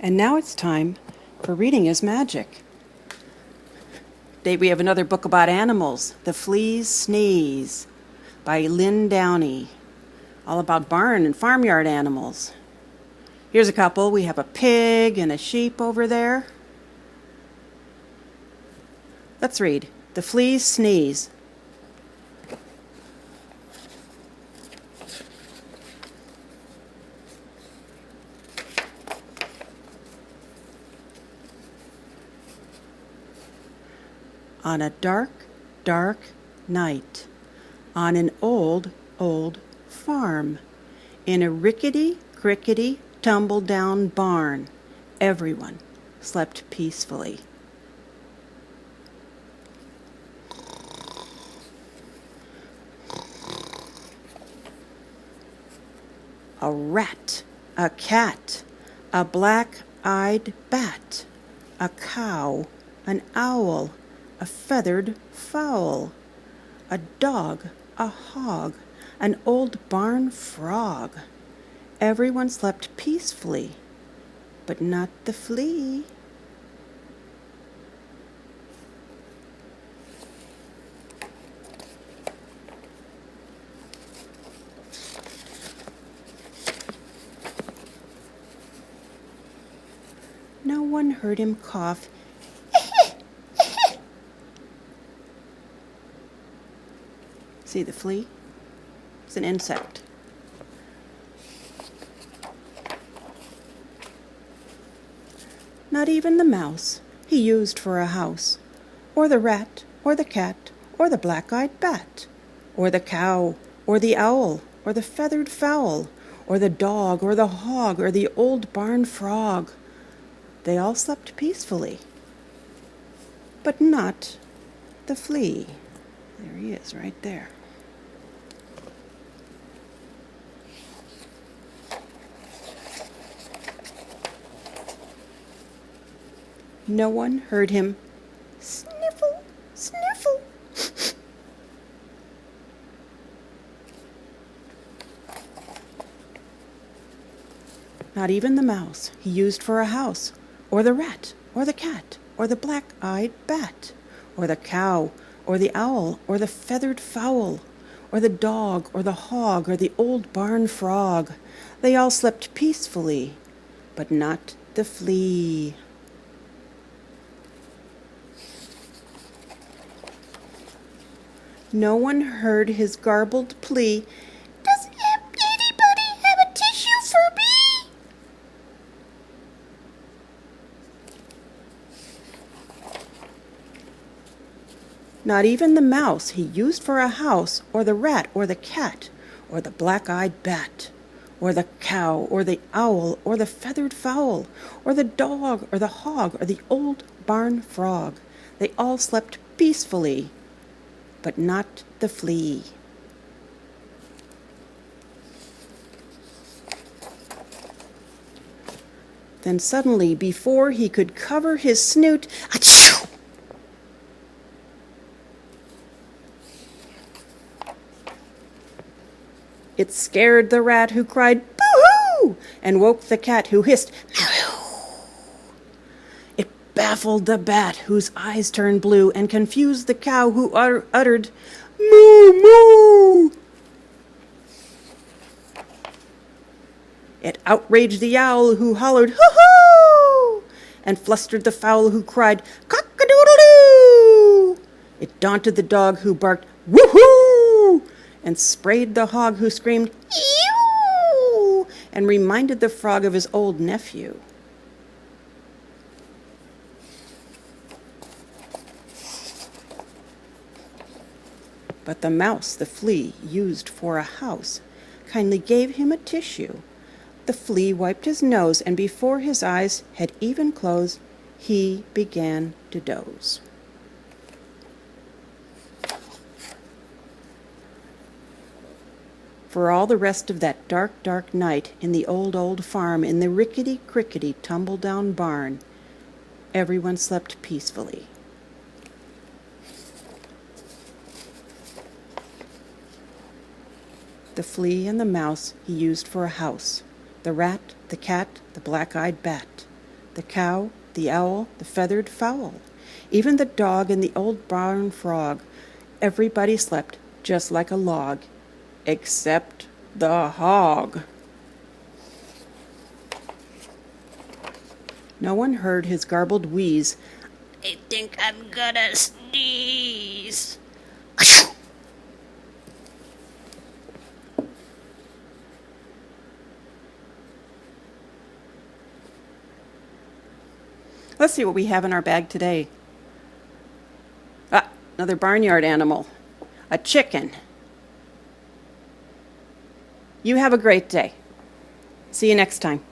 And now it's time for Reading is Magic. Today we have another book about animals, The Flea's Sneeze by Lynn Downey. All about barn and farmyard animals. Here's a couple. We have a pig and a sheep over there. Let's read The Flea's Sneeze. On a dark, dark night, on an old, old farm, in a rickety, crickety, tumble-down barn, everyone slept peacefully. A rat, a cat, a black-eyed bat, a cow, an owl, a feathered fowl, a dog, a hog, an old barn frog. Everyone slept peacefully, but not the flea. No one heard him cough. See the flea? It's an insect. Not even the mouse he used for a house, or the rat, or the cat, or the black-eyed bat, or the cow, or the owl, or the feathered fowl, or the dog, or the hog, or the old barn frog. They all slept peacefully, but not the flea. There he is, right there. No one heard him sniffle, sniffle. Not even the mouse he used for a house, or the rat, or the cat, or the black-eyed bat, or the cow, or the owl, or the feathered fowl, or the dog, or the hog, or the old barn frog. They all slept peacefully, but not the flea. No one heard his garbled plea, "Does anybody have a tissue for me?" Not even the mouse he used for a house, or the rat, or the cat, or the black-eyed bat, or the cow, or the owl, or the feathered fowl, or the dog, or the hog, or the old barn frog. They all slept peacefully, but not the flea. Then suddenly, before he could cover his snoot, achoo! It scared the rat, who cried, "Boo-hoo!" and woke the cat, who hissed, "Meow!" It baffled the bat, whose eyes turned blue, and confused the cow, who uttered, "Moo, moo!" It outraged the owl, who hollered, "Hoo-hoo!" and flustered the fowl, who cried, "Cock-a-doodle-doo!" It daunted the dog, who barked, "Woo-hoo!" and sprayed the hog, who screamed, "Ew!" and reminded the frog of his old nephew. But the mouse the flea used for a house kindly gave him a tissue. The flea wiped his nose, and before his eyes had even closed, he began to doze. For all the rest of that dark, dark night in the old, old farm, in the rickety, crickety, tumble-down barn, everyone slept peacefully. The flea and the mouse he used for a house, the rat, the cat, the black-eyed bat, the cow, the owl, the feathered fowl, even the dog and the old brown frog. Everybody slept just like a log, except the hog. No one heard his garbled wheeze. I think I'm gonna sneeze. Let's see what we have in our bag today. Ah, another barnyard animal. A chicken. You have a great day. See you next time.